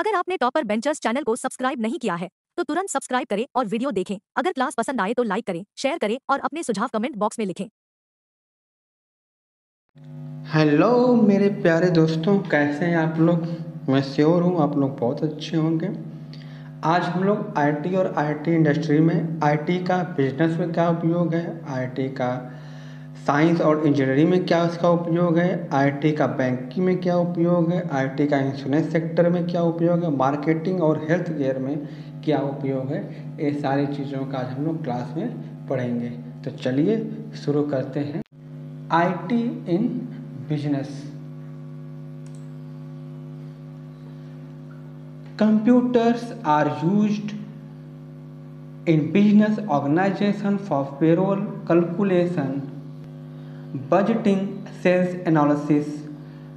अगर आपने topper benchers channel को सब्सक्राइब नहीं किया है तो तुरंत सब्सक्राइब करें और वीडियो देखें। अगर क्लास पसंद आए तो लाइक करें, शेयर करें और अपने सुझाव कमेंट बॉक्स में लिखें। हेलो मेरे प्यारे दोस्तों, कैसे हैं आप लोग। मैं श्योर हूँ आप लोग बहुत अच्छे होंगे। आज हम लोग आईटी और आईटी इंडस्ट्री में आईटी का बिजनेस में क्या उपयोग है, आईटी का साइंस और इंजीनियरिंग में क्या उसका उपयोग है, आईटी का बैंकिंग में क्या उपयोग है, आईटी का इंश्योरेंस सेक्टर में क्या उपयोग है, मार्केटिंग और हेल्थ केयर में क्या उपयोग है, ये सारी चीज़ों का आज हम लोग क्लास में पढ़ेंगे। तो चलिए शुरू करते हैं। IT in business. Computers are used in business organization for payroll calculation, budgeting, sales analysis,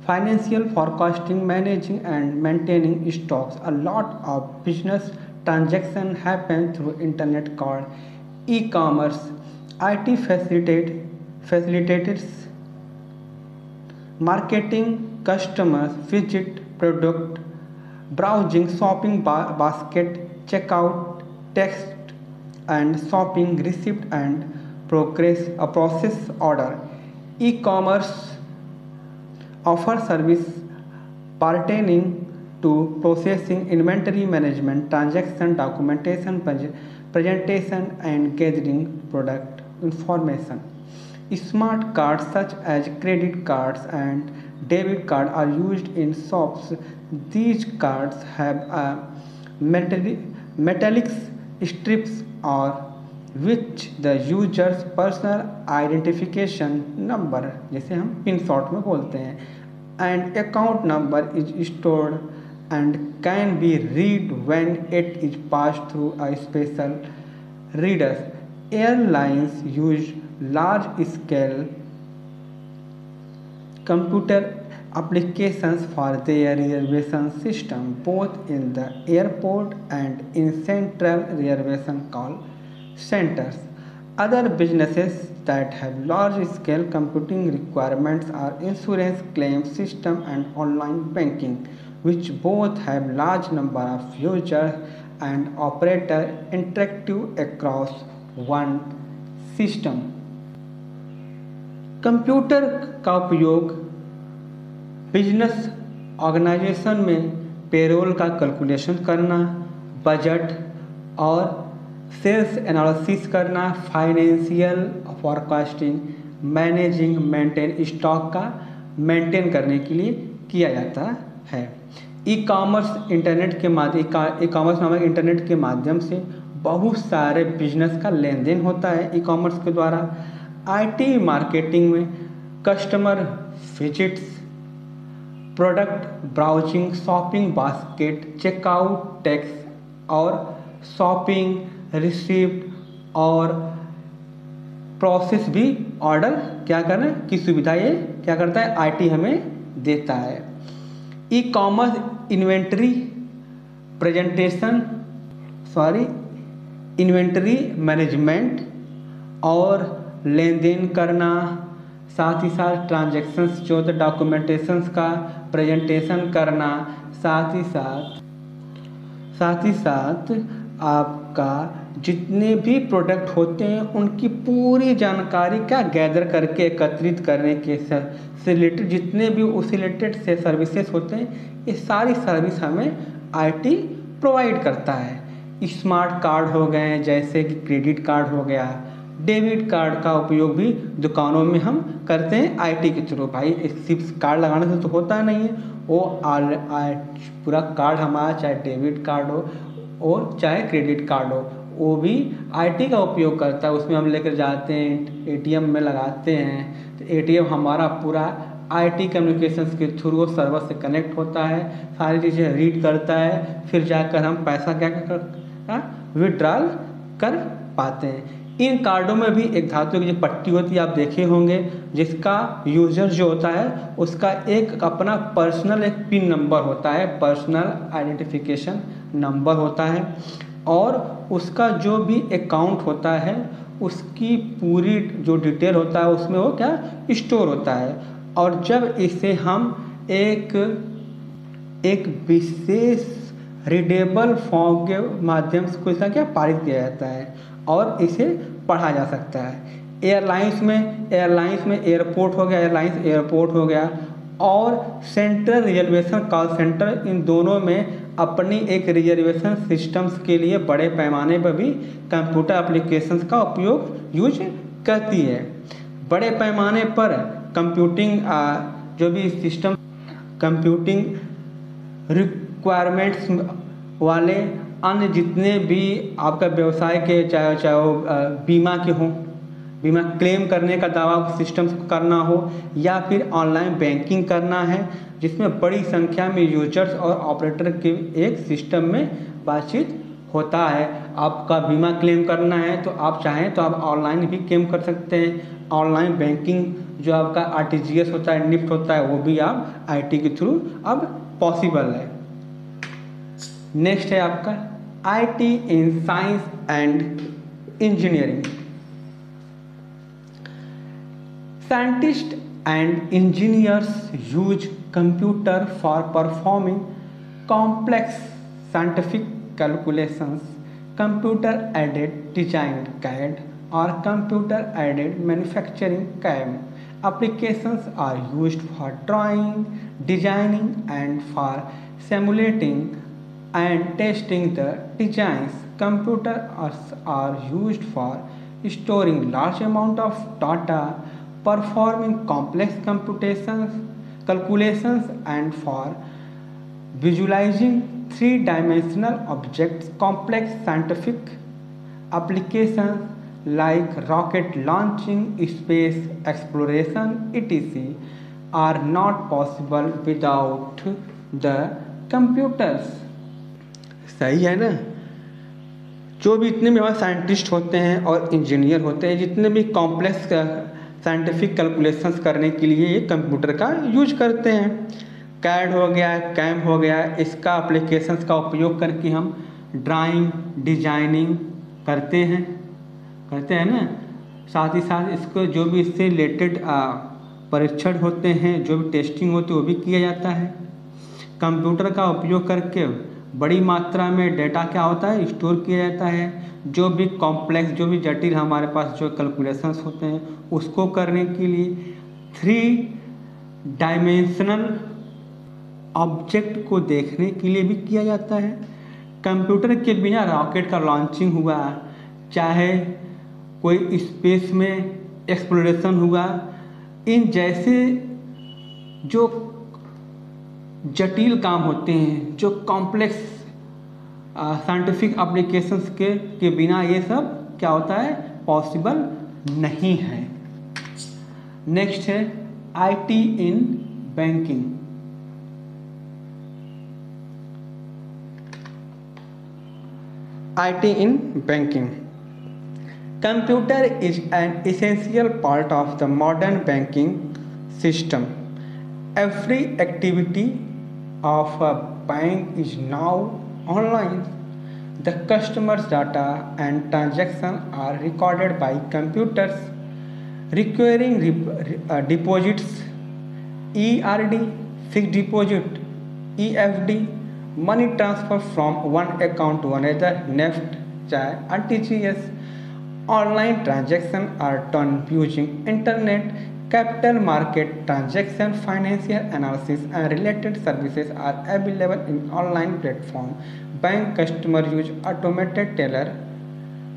financial forecasting, managing and maintaining stocks. A lot of business transactions happen through internet called e-commerce. IT facilitates marketing, customers visit product, browsing, shopping basket, checkout, text and shopping receipt and process order. E-commerce offer service pertaining to processing, inventory management, transaction documentation, presentation and gathering product information. Smart cards such as credit cards and debit cards are used in shops. These cards have a metallic strips or which the user's personal identification number, जिसे हम pin short में बोलते हैं, and account number is stored and can be read when it is passed through a special readers. Airlines use large-scale computer applications for their reservation system, both in the airport and in central reservation call centers. Other businesses that have large-scale computing requirements are insurance claim system and online banking, which both have large number of users and operators interactive across one system. Computer का उपयोग business organisation में payroll का calculation करना, budget और sales analysis करना, financial forecasting, managing, maintain stock का maintain करने के लिए किया जाता है। ई कॉमर्स नामक इंटरनेट के माध्यम से बहुत सारे बिजनेस का लेन देन होता है ई कॉमर्स के द्वारा। आईटी मार्केटिंग में customer visits, product browsing, shopping basket, checkout, tax और शॉपिंग रिसीप्ट और प्रोसेस भी ऑर्डर क्या करना की सुविधा ये क्या करता है, आईटी हमें देता है। ई कॉमर्स इन्वेंटरी मैनेजमेंट और लेन देन करना, साथ ही साथ ट्रांजैक्शंस जो होते डॉक्यूमेंटेशंस का प्रेजेंटेशन करना, साथ ही साथ आपका जितने भी प्रोडक्ट होते हैं उनकी पूरी जानकारी का गैदर करके एकत्रित करने के से रिलेटेड जितने भी उस रिलेटेड से सर्विसेज होते हैं, ये सारी सर्विस हमें आईटी प्रोवाइड करता है। स्मार्ट कार्ड हो गए, जैसे कि क्रेडिट कार्ड हो गया, डेबिट कार्ड का उपयोग भी दुकानों में हम करते हैं आईटी के थ्रू। भाई सिर्फ कार्ड लगाने से तो होता नहीं है, वो पूरा कार्ड हमारा चाहे डेबिट कार्ड हो और चाहे क्रेडिट कार्ड हो, वो भी आईटी का उपयोग करता है। उसमें हम लेकर जाते हैं, एटीएम में लगाते हैं, तो एटीएम हमारा पूरा आईटी कम्युनिकेशंस के थ्रू सर्वर से कनेक्ट होता है, सारी चीज़ें रीड करता है, फिर जाकर हम पैसा विड्रॉल कर पाते हैं। इन कार्डों में भी एक धातु की जो पट्टी होती है आप देखे होंगे, जिसका यूजर जो होता है उसका एक अपना पर्सनल एक पिन नंबर होता है, पर्सनल आइडेंटिफिकेशन नंबर होता है, और उसका जो भी अकाउंट होता है उसकी पूरी जो डिटेल होता है उसमें वो क्या स्टोर होता है। और जब इसे हम एक विशेष रीडेबल फॉर्म के माध्यम से इसका क्या पारित किया जाता है और इसे पढ़ा जा सकता है। एयरलाइंस में एयरपोर्ट हो गया, एयरलाइंस एयरपोर्ट हो गया, और सेंट्रल रिजर्वेशन कॉल सेंटर, इन दोनों में अपनी एक रिजर्वेशन सिस्टम्स के लिए बड़े पैमाने पर भी कंप्यूटर एप्लीकेशंस का उपयोग यूज करती है। बड़े पैमाने पर कंप्यूटिंग जो भी सिस्टम कंप्यूटिंग रिक्वायरमेंट्स वाले अन्य जितने भी आपका व्यवसाय के चाहे वो बीमा के हों, बीमा क्लेम करने का दावा सिस्टम करना हो, या फिर ऑनलाइन बैंकिंग करना है जिसमें बड़ी संख्या में यूजर्स और ऑपरेटर के एक सिस्टम में बातचीत होता है। आपका बीमा क्लेम करना है तो आप चाहें तो आप ऑनलाइन भी क्लेम कर सकते हैं। ऑनलाइन बैंकिंग जो आपका आरटीजीएस होता है, निफ्ट होता है, वो भी आप आईटी के थ्रू अब पॉसिबल है। नेक्स्ट है आपका IT in science and engineering. Scientists and engineers use computer for performing complex scientific calculations. Computer-aided design CAD or computer-aided manufacturing CAM applications are used for drawing, designing, and for simulating and testing the designs. Computers are used for storing large amount of data, performing complex calculations, and for visualizing three-dimensional objects. Complex scientific applications like rocket launching, space exploration, etc. are not possible without the computers. सही है ना? जो भी इतने भी हमारे scientist होते हैं और इंजीनियर होते हैं, जितने भी कॉम्प्लेक्स साइंटिफिक कैलकुलेशंस करने के लिए ये कंप्यूटर का यूज करते हैं। कैड हो गया, कैम हो गया, इसका एप्लीकेशंस का उपयोग करके हम ड्राइंग, डिजाइनिंग करते हैं ना। साथ ही साथ इसको जो भी इससे रिलेटेड परीक्षण होते हैं, जो भी टेस्टिंग होती है, वो भी किया जाता है। कंप्यूटर का उपयोग करके बड़ी मात्रा में डेटा क्या होता है, स्टोर किया जाता है। जो भी कॉम्प्लेक्स, जो भी जटिल हमारे पास जो कैलकुलेशंस होते हैं, उसको करने के लिए 3 डायमेंशनल ऑब्जेक्ट को देखने के लिए भी किया जाता है। कंप्यूटर के बिना रॉकेट का लॉन्चिंग हुआ, चाहे कोई स्पेस में एक्सप्लोरेशन हुआ, इन जैसे जो जटिल काम होते हैं, जो कॉम्प्लेक्स साइंटिफिक एप्लीकेशंस के बिना ये सब क्या होता है, पॉसिबल नहीं है। नेक्स्ट है IT in banking. IT in banking. Computer is an essential part of the modern banking system. Every activity of a bank is now online. The customer's data and transactions are recorded by computers. Recurring deposits, ERD, fixed deposit, EFD, money transfer from one account to another, NEFT, RTGS. Online transactions are done using internet. Capital market transaction, financial analysis and related services are available in online platform. Bank customer use automated teller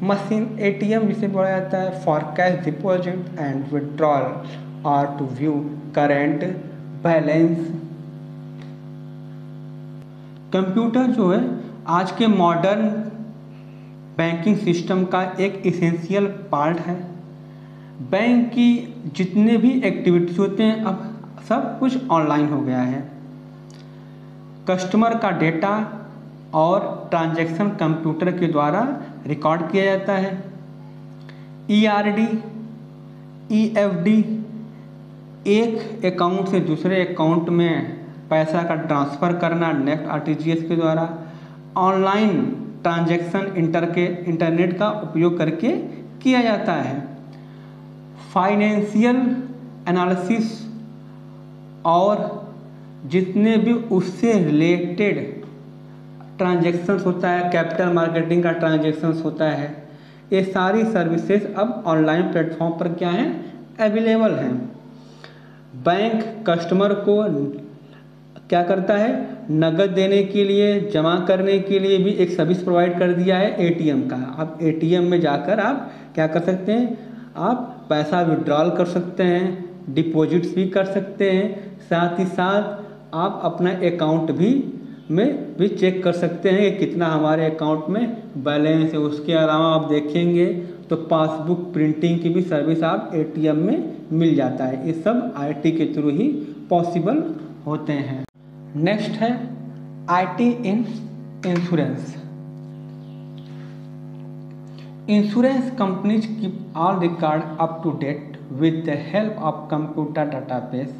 machine, ATM जिसे बोला जाता है, for cash deposit and withdrawal or to view current balance. Computer जो है आज के modern banking system का एक इसेंशियल पार्ट है। बैंक की जितने भी एक्टिविटीज होते हैं अब सब कुछ ऑनलाइन हो गया है। कस्टमर का डेटा और ट्रांजैक्शन कंप्यूटर के द्वारा रिकॉर्ड किया जाता है। ERD, EFD एक अकाउंट से दूसरे अकाउंट में पैसा का ट्रांसफ़र करना नेफ्ट RTGS के द्वारा। ऑनलाइन ट्रांजैक्शन इंटरनेट का उपयोग करके किया जाता है। फाइनेंशियल एनालिसिस और जितने भी उससे रिलेटेड ट्रांजेक्शन्स होता है, कैपिटल मार्केटिंग का ट्रांजेक्शन्स होता है, ये सारी सर्विसेज अब ऑनलाइन प्लेटफॉर्म पर क्या हैं, अवेलेबल हैं। बैंक कस्टमर को क्या करता है, नगद देने के लिए, जमा करने के लिए भी एक सर्विस प्रोवाइड कर दिया है एटीएम का। आप एटीएम में जाकर आप क्या कर सकते हैं, आप पैसा विड्रॉल कर सकते हैं, डिपॉजिट्स भी कर सकते हैं, साथ ही साथ आप अपना अकाउंट भी चेक कर सकते हैं कि कितना हमारे अकाउंट में बैलेंस है। उसके अलावा आप देखेंगे तो पासबुक प्रिंटिंग की भी सर्विस आप एटीएम में मिल जाता है। ये सब आईटी के थ्रू ही पॉसिबल होते हैं। नेक्स्ट है IT in insurance. Insurance companies keep all record up to date with the help of computer database,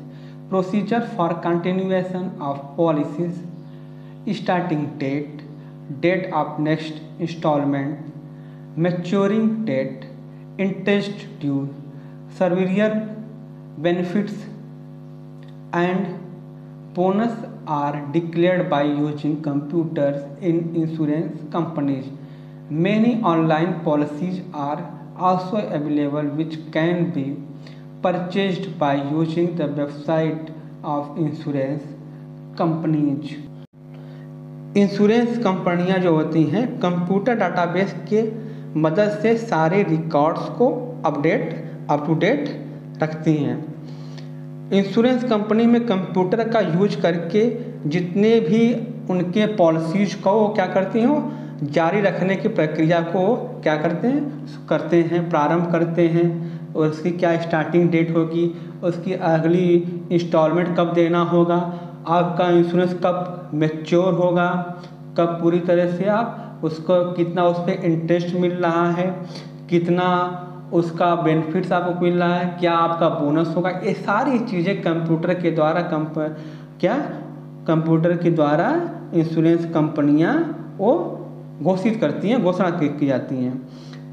procedure for continuation of policies, starting date, date of next installment, maturing date, interest due, survivor benefits and bonus are declared by using computers in insurance companies. Many online policies are also available which can be purchased by using the website of insurance companies. Insurance कंपनियां जो होती हैं computer database के मदद से सारे records को up to date रखती हैं। इंश्योरेंस कंपनी में कंप्यूटर का यूज करके जितने भी उनके पॉलिसीज को वो क्या करती हैं, जारी रखने की प्रक्रिया को क्या करते हैं प्रारंभ करते हैं। और उसकी क्या स्टार्टिंग डेट होगी, उसकी अगली इंस्टॉलमेंट कब देना होगा, आपका इंश्योरेंस कब मैच्योर होगा, कब पूरी तरह से आप उसको कितना उस पर इंटरेस्ट मिल रहा है, कितना उसका बेनिफिट्स आपको मिल रहा है, क्या आपका बोनस होगा। ये सारी चीज़ें कंप्यूटर के द्वारा इंश्योरेंस कंपनियां वो घोषित करती हैं, घोषणा की जाती हैं।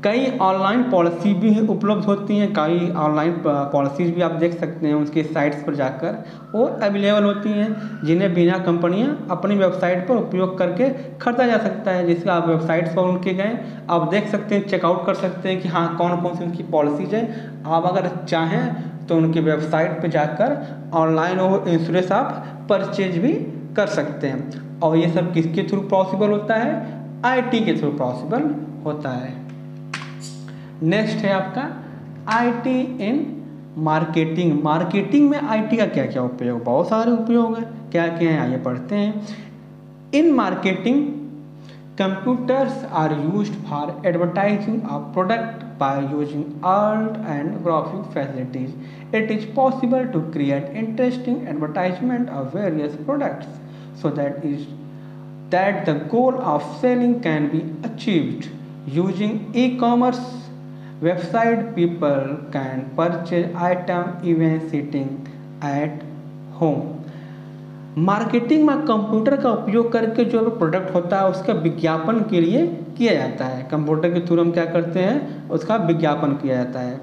कई ऑनलाइन पॉलिसी भी उपलब्ध होती हैं, कई ऑनलाइन पॉलिसीज भी आप देख सकते हैं उसके साइट्स पर जाकर, वो अवेलेबल होती हैं जिन्हें बिना कंपनियां अपनी वेबसाइट पर उपयोग करके खरीदा जा सकता है। जैसे आप वेबसाइट्स पर उनके गए, आप देख सकते हैं, चेकआउट कर सकते हैं कि हाँ कौन कौन सी उनकी पॉलिसीज है। आप अगर चाहें तो उनकी वेबसाइट पर जाकर ऑनलाइन वो इंश्योरेंस आप परचेज भी कर सकते हैं। और ये सब किसके थ्रू पॉसिबल होता है, आईटी के थ्रू पॉसिबल होता है। नेक्स्ट है आपका आईटी इन मार्केटिंग। मार्केटिंग में आईटी का क्या क्या उपयोग, बहुत सारे उपयोग हैं, क्या क्या है आइए पढ़ते हैं। In marketing computers are used for advertising a product by using art and graphic facilities. It is possible to create interesting advertisement of various products so that the goal of selling can be achieved. Using e-commerce website, people can purchase items even sitting at home. Marketing में computer का उपयोग करके जो product होता है उसका विज्ञापन के लिए किया जाता है। कंप्यूटर के थ्रू हम क्या करते हैं, उसका विज्ञापन किया जाता है।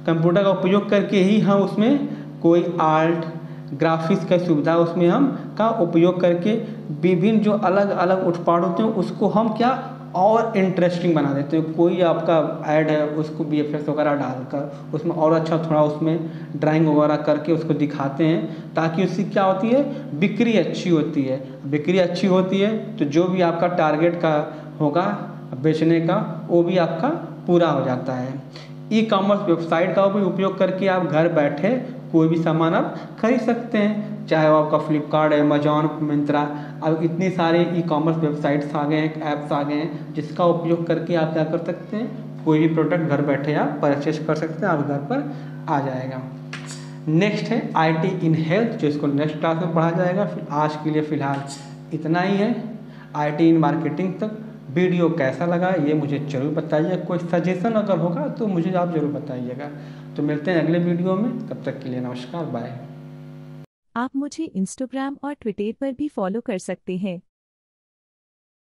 कंप्यूटर का उपयोग करके ही हम उसमें कोई आर्ट ग्राफिक्स का सुविधा उसमें हम का उपयोग करके विभिन्न जो अलग अलग उत्पाद होते हैं उसको हम क्या और इंटरेस्टिंग बना देते हैं। कोई आपका ऐड है उसको वीएफएक्स वगैरह डालकर उसमें और अच्छा थोड़ा उसमें ड्राइंग वगैरह करके उसको दिखाते हैं ताकि उसकी क्या होती है, बिक्री अच्छी होती है। बिक्री अच्छी होती है तो जो भी आपका टारगेट का होगा बेचने का वो भी आपका पूरा हो जाता है। ई कॉमर्स वेबसाइट का भी उपयोग करके आप घर बैठे कोई भी सामान आप खरीद सकते हैं, चाहे वो आपका फ्लिपकार्ट, अमेजॉन, मिंत्रा। अब इतनी सारे ई कॉमर्स वेबसाइट्स आ गए हैं, ऐप्स आ गए हैं जिसका उपयोग करके आप क्या कर सकते हैं, कोई भी प्रोडक्ट घर बैठे आप परचेज कर सकते हैं, आप घर पर आ जाएगा। नेक्स्ट है आईटी इन हेल्थ, जो इसको नेक्स्ट क्लास में पढ़ा जाएगा। फिर आज के लिए फ़िलहाल इतना ही है। आईटी इन मार्केटिंग तक वीडियो कैसा लगा ये मुझे ज़रूर बताइए। कोई सजेशन अगर होगा तो मुझे आप ज़रूर बताइएगा। तो मिलते हैं अगले वीडियो में, तब तक के लिए नमस्कार, बाय। आप मुझे इंस्टाग्राम और ट्विटर पर भी फॉलो कर सकते हैं।